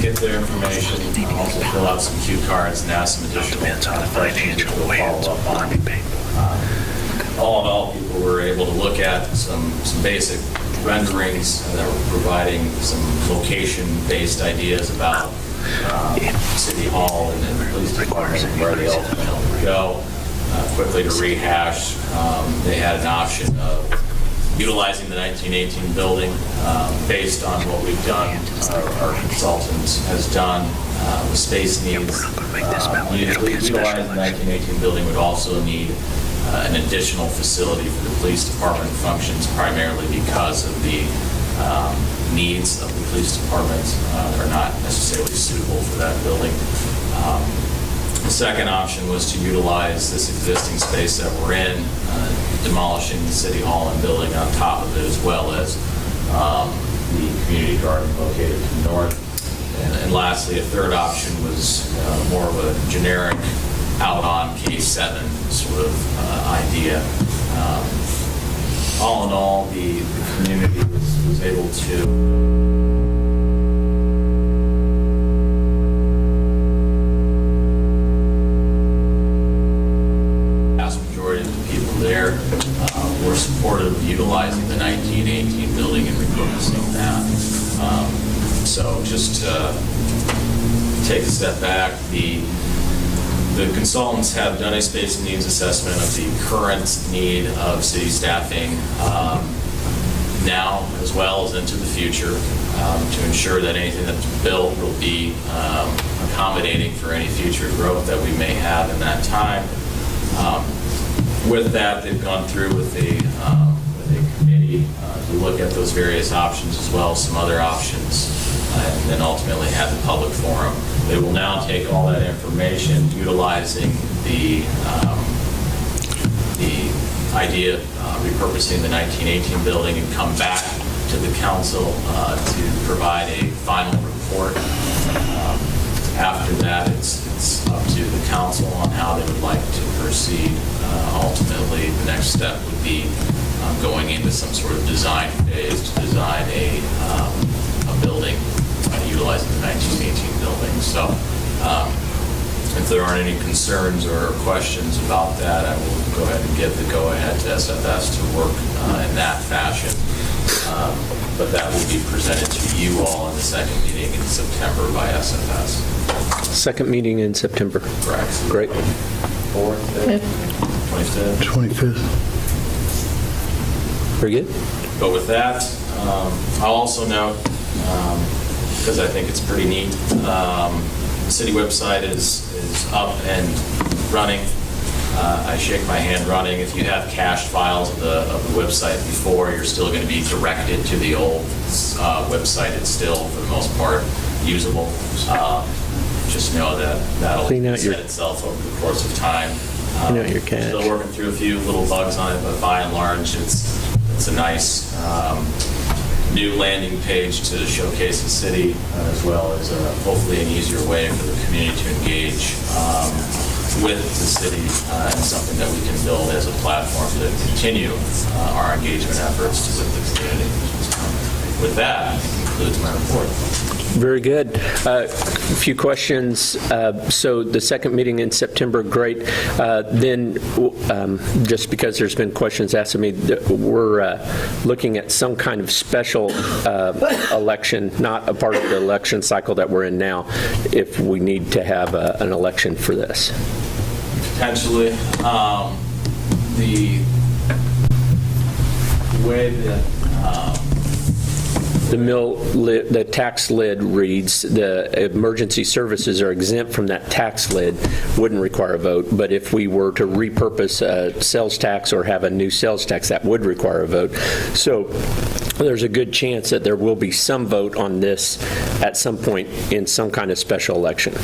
get their information, also fill out some cue cards and ask some additional questions to follow up on. All in all, people were able to look at some basic renderings that were providing some location-based ideas about City Hall and the police department and where they ultimately would go. Quickly to rehash, they had an option of utilizing the 1918 building based on what we've done, our consultant has done with space needs. Utilizing the 1918 building would also need an additional facility for the police department functions, primarily because of the needs of the police department that are not necessarily suitable for that building. The second option was to utilize this existing space that we're in, demolishing the City Hall and building on top of it, as well as the community garden located to the north. And lastly, a third option was more of a generic out on K7 sort of idea. All in all, the community was able to were supportive of utilizing the 1918 building and repurposing that. So just to take a step back, the consultants have done a space and needs assessment of the current need of city staffing now as well as into the future to ensure that anything that's built will be accommodating for any future growth that we may have in that time. With that, they've gone through with a committee to look at those various options as well as some other options, and then ultimately have the public forum. They will now take all that information, utilizing the idea of repurposing the 1918 building, and come back to the council to provide a final report. After that, it's up to the council on how they would like to proceed. Ultimately, the next step would be going into some sort of design phase to design a building utilizing the 1918 building. So if there aren't any concerns or questions about that, I will go ahead and give the go-ahead to SFS to work in that fashion. But that will be presented to you all in the second meeting in September by SFS. Second meeting in September. Correct. Great. 4th, 5th, 25th. Very good. But with that, I'll also note, because I think it's pretty neat, the city website is up and running. I shake my hand running. If you have cached files of the website before, you're still going to be directed to the old website. It's still, for the most part, usable. Just know that that'll set itself over the course of time. Clean out your cache. Still working through a few little bugs on it, but by and large, it's a nice new landing page to showcase the city, as well as hopefully an easier way for the community to engage with the city, and something that we can build as a platform to continue our engagement efforts with the community. With that, that concludes my report. Very good. A few questions. So the second meeting in September, great. Then, just because there's been questions asked of me, we're looking at some kind of special election, not a part of the election cycle that we're in now, if we need to have an election for this. Potentially. The way that the tax lid reads, the emergency services are exempt from that tax lid, wouldn't require a vote. But if we were to repurpose a sales tax or have a new sales tax, that would require a vote. So there's a good chance that there will be some vote on this at some point in some kind of special election.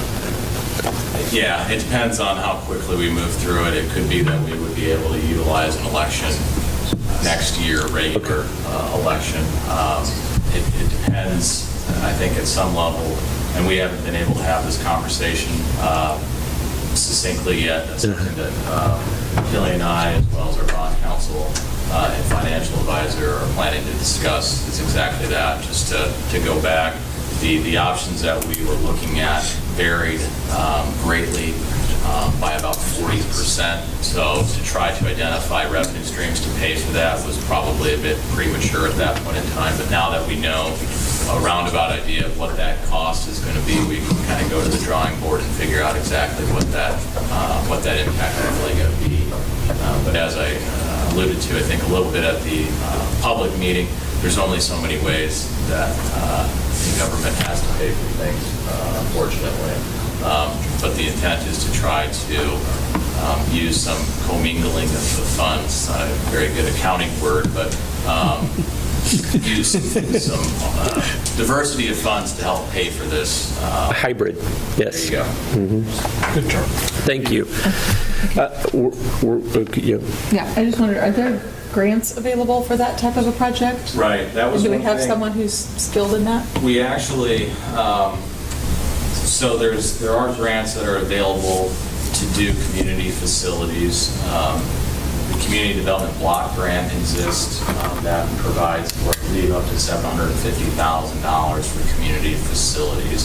Yeah, it depends on how quickly we move through it. It could be that we would be able to utilize an election next year, regular election. It depends, I think, at some level, and we haven't been able to have this conversation succinctly yet. That's something that Kelly and I, as well as our bond counsel and financial advisor, are planning to discuss is exactly that, just to go back. The options that we were looking at varied greatly by about 40%. So to try to identify revenue streams to pay for that was probably a bit premature at that point in time. But now that we know a roundabout idea of what that cost is going to be, we can kind of go to the drawing board and figure out exactly what that impact is really going to be. But as I alluded to, I think a little bit at the public meeting, there's only so many ways that the government has to pay for things, unfortunately. But the intent is to try to use some commingling of the funds. Not a very good accounting word, but use some diversity of funds to help pay for this. Hybrid, yes. There you go. Good term. Thank you. Yeah, I just wondered, are there grants available for that type of a project? Right, that was Do we one have thing. someone who's skilled in that? We actually, so there are grants that are available to do community facilities. The Community Development Block Grant exists that provides, I believe, up to $750,000 for community facilities.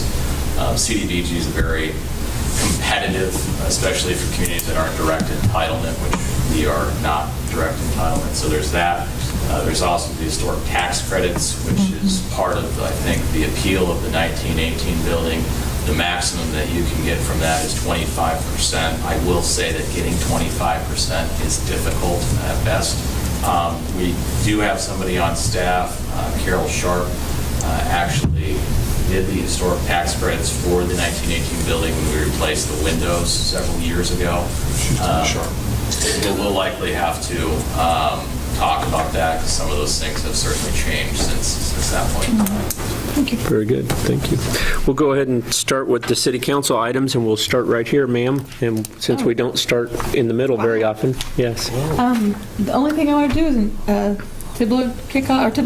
CDBG is very competitive, especially for communities that aren't direct entitlement, which we are not direct entitlement. So there's that. There's also the historic tax credits, which is part of, I think, the appeal of the 1918 building. The maximum that you can get from that is 25%. I will say that getting 25% is difficult at best. We do have somebody on staff, Carol Sharp, actually did the historic tax credits for the 1918 building when we replaced the windows several years ago. We'll likely have to talk about that because some of those things have certainly changed since that point in time. Very good, thank you. We'll go ahead and start with the city council items, and we'll start right here, ma'am. And since we don't start in the middle very often, yes. The only thing I want to do is Tiblo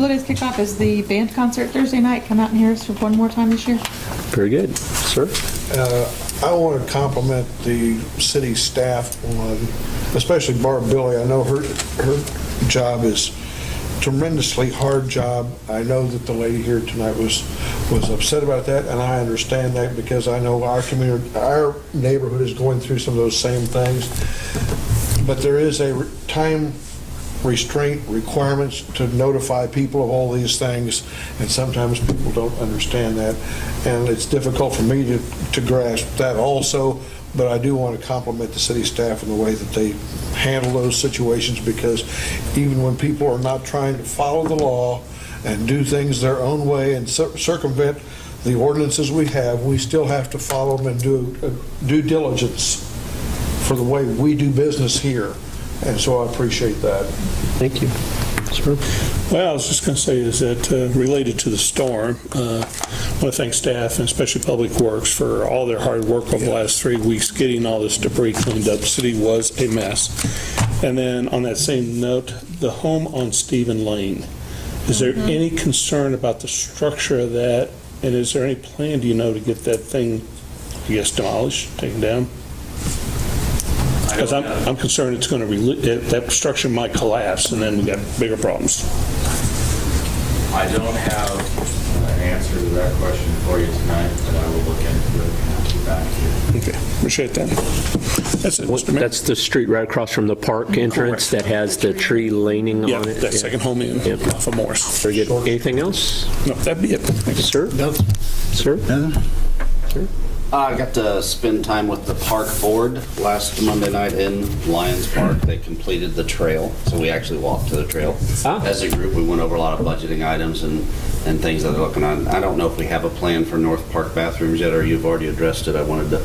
Days kickoff is the band concert Thursday night. Come out and hear us for one more time this year. Very good, sir. I want to compliment the city staff on, especially Barb Billy. I know her job is tremendously hard job. I know that the lady here tonight was upset about that, and I understand that because I know our community, our neighborhood is going through some of those same things. But there is a time restraint requirements to notify people of all these things, and sometimes people don't understand that, and it's difficult for me to grasp that also. But I do want to compliment the city staff in the way that they handle those situations, because even when people are not trying to follow the law and do things their own way and circumvent the ordinances we have, we still have to follow them and do due diligence for the way we do business here. And so I appreciate that. Thank you. Sir? Well, I was just going to say is that related to the storm, I want to thank staff and especially Public Works for all their hard work over the last 3 weeks getting all this debris cleaned up. The city was a mess. And then on that same note, the home on Stephen Lane, is there any concern about the structure of that? And is there any plan, do you know, to get that thing, I guess, demolished, taken down? Because I'm concerned it's going to, that structure might collapse, and then we got bigger problems. I don't have an answer to that question for you tonight, but I will look into it and I'll get back to you. Okay, appreciate that. That's it, Mr. Mayor. That's the street right across from the park entrance that has the tree laning Yeah, on it? that second home in Yep. off of Morris. Very good. Anything else? No, that'd be it. Thank you. Sir? Sir? Sir? I got to spend time with the park board last Monday night in Lions Park. They completed the trail, so we actually walked to the trail. As a group, we went over a lot of budgeting items and things that they're looking on. I don't know if we have a plan for North Park bathrooms yet, or you've already addressed it. I wanted to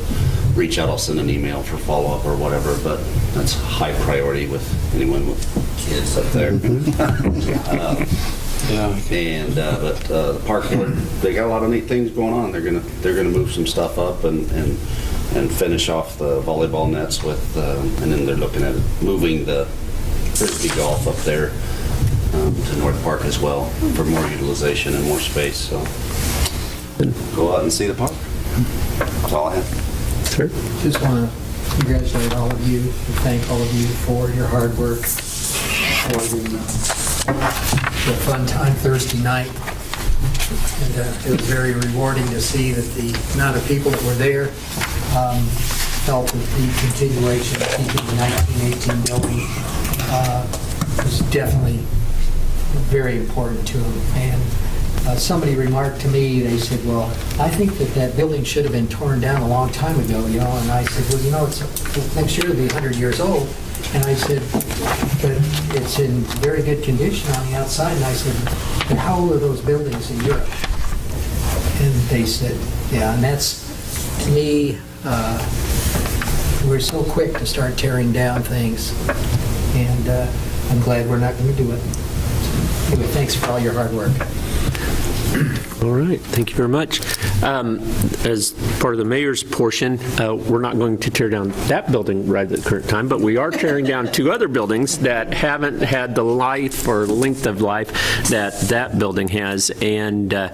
reach out. I'll send an email for follow-up or whatever, but that's high priority with anyone with kids up there. And but the park board, they got a lot of neat things going on. They're gonna move some stuff up and finish off the volleyball nets with, and then they're looking at moving the frisbee golf up there to North Park as well for more utilization and more space. So go out and see the park. That's all I have. Sir? Just want to congratulate all of you and thank all of you for your hard work, for the a fun time Thursday night. And it was very rewarding to see that the amount of people that were there felt that the continuation of keeping the 1918 building was definitely very important to them. And somebody remarked to me, they said, well, I think that building should have been torn down a long time ago, and I said, well, it's next year it'll be 100 years old. And I said, but it's in very good condition on the outside. And I said, but how old are those buildings in Europe? And they said, yeah, and that's, to me, we're so quick to start tearing down things. And I'm glad we're not going to do it. Anyway, thanks for all your hard work. All right, thank you very much. As part of the mayor's portion, we're not going to tear down that building right at the current time, but we are tearing down 2 other buildings that haven't had the life or length of life that that building has, and I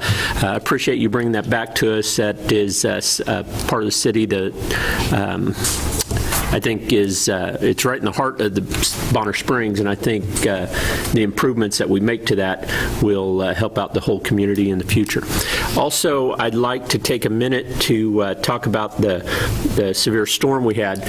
appreciate you bringing that back to us. That is part of the city that I think is, it's right in the heart of the Bonner Springs, and I think the improvements that we make to that will help out the whole community in the future. Also, I'd like to take a minute to talk about the severe storm we had.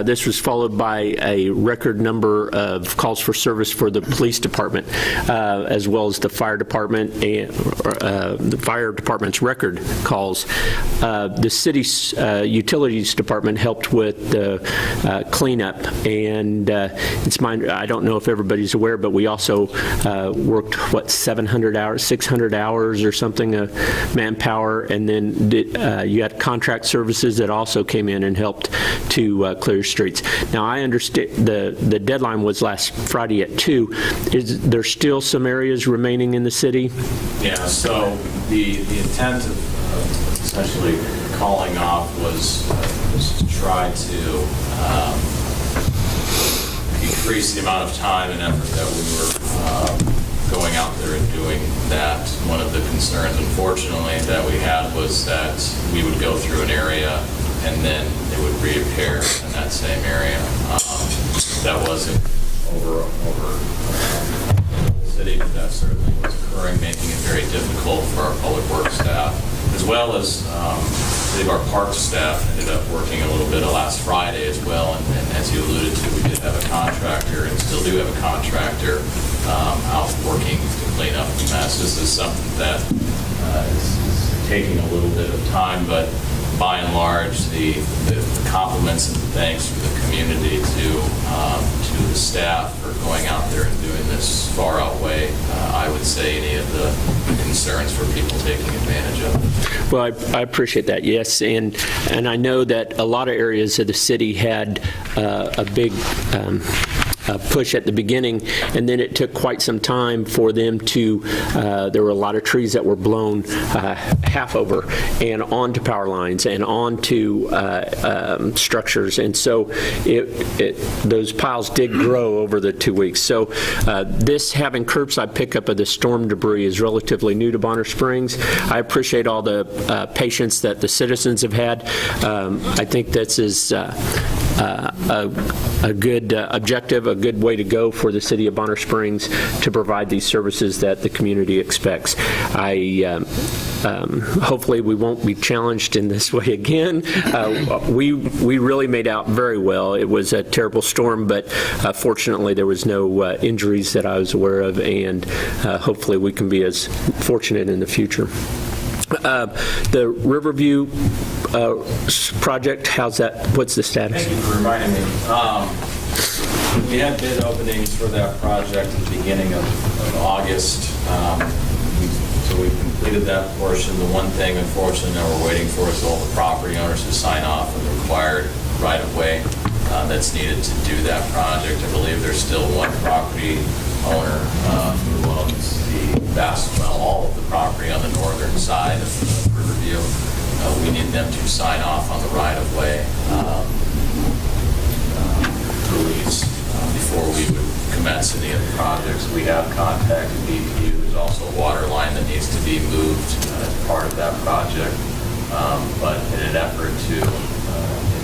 This was followed by a record number of calls for service for the police department, as well as the fire department and the fire department's record calls. The city's utilities department helped with the cleanup, and it's mine. I don't know if everybody's aware, but we also worked 700 hours, 600 hours or something of manpower, and then you had contract services that also came in and helped to clear streets. Now I understand the deadline was last Friday at 2. Is there still some areas remaining in the city? Yeah. So the intent of essentially calling off was to try to decrease the amount of time and effort that we were going out there and doing that. One of the concerns, unfortunately, that we had was that we would go through an area and then it would reappear in that same area. That wasn't over the city, but that certainly was occurring, making it very difficult for our public works staff, as well as I believe our park staff ended up working a little bit last Friday as well. And as you alluded to, we did have a contractor and still do have a contractor out working to clean up the mess. This is something that is taking a little bit of time, but by and large, the compliments and thanks for the community to the staff for going out there and doing this far outweigh, I would say, any of the concerns for people taking advantage of it. Well, I appreciate that, yes, and I know that a lot of areas of the city had a big push at the beginning, and then it took quite some time for them to, there were a lot of trees that were blown half over and onto power lines and onto structures, and so those piles did grow over the 2 weeks. So this having curbside pickup of the storm debris is relatively new to Bonner Springs. I appreciate all the patience that the citizens have had. I think this is a good objective, a good way to go for the city of Bonner Springs to provide these services that the community expects. Hopefully we won't be challenged in this way again. We really made out very well. It was a terrible storm, but fortunately there was no injuries that I was aware of, and hopefully we can be as fortunate in the future. The Riverview project, how's that? What's the status? Thank you for reminding me. We had bid openings for that project at the beginning of August. So we completed that portion. The one thing, unfortunately, that we're waiting for is all the property owners to sign off on the required right-of-way that's needed to do that project. I believe there's still one property owner who owns all of the property on the northern side of Riverview. We need them to sign off on the right-of-way release before we would commence any of the projects. We have contacted BPU. There's also a water line that needs to be moved as part of that project. But in an effort to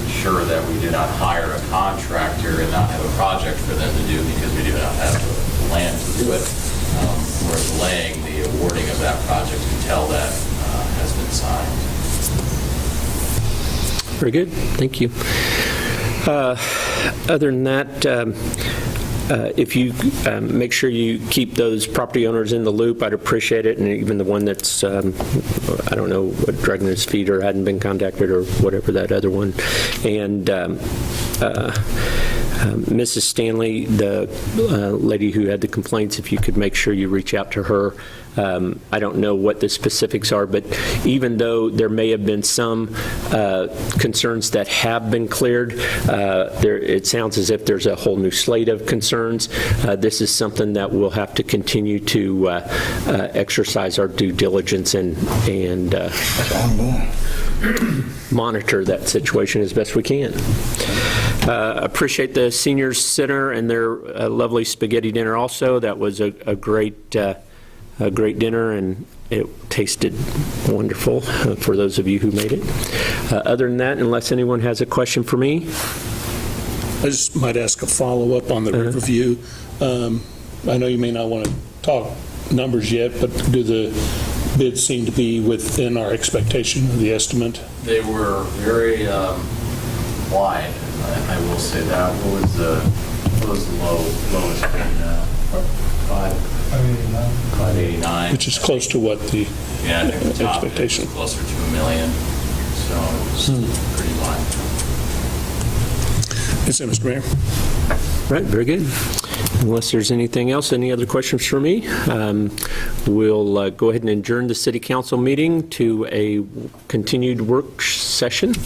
ensure that we do not hire a contractor and not have a project for them to do because we do not have the land to do it, or delaying the awarding of that project until that has been signed. Very good, thank you. Other than that, if you make sure you keep those property owners in the loop, I'd appreciate it, and even the one that's, I don't know, dragging his feet or hadn't been contacted or whatever, that other one. And Mrs. Stanley, the lady who had the complaints, if you could make sure you reach out to her. I don't know what the specifics are, but even though there may have been some concerns that have been cleared, it sounds as if there's a whole new slate of concerns. This is something that we'll have to continue to exercise our due diligence and monitor that situation as best we can. Appreciate the seniors center and their lovely spaghetti dinner also. That was a great dinner, and it tasted wonderful for those of you who made it. Other than that, unless anyone has a question for me. I just might ask a follow-up on the Riverview. I know you may not want to talk numbers yet, but do the bids seem to be within our expectation of the estimate? They were very wide, I will say that. What was the lowest bid? 589. Which is close to what the Yeah, I think the top bid was expectation. closer to $1 million, so it was pretty wide. Yes, Mr. Mayor. Right, very good. Unless there's anything else, any other questions for me? We'll go ahead and adjourn the city council meeting to a continued work session.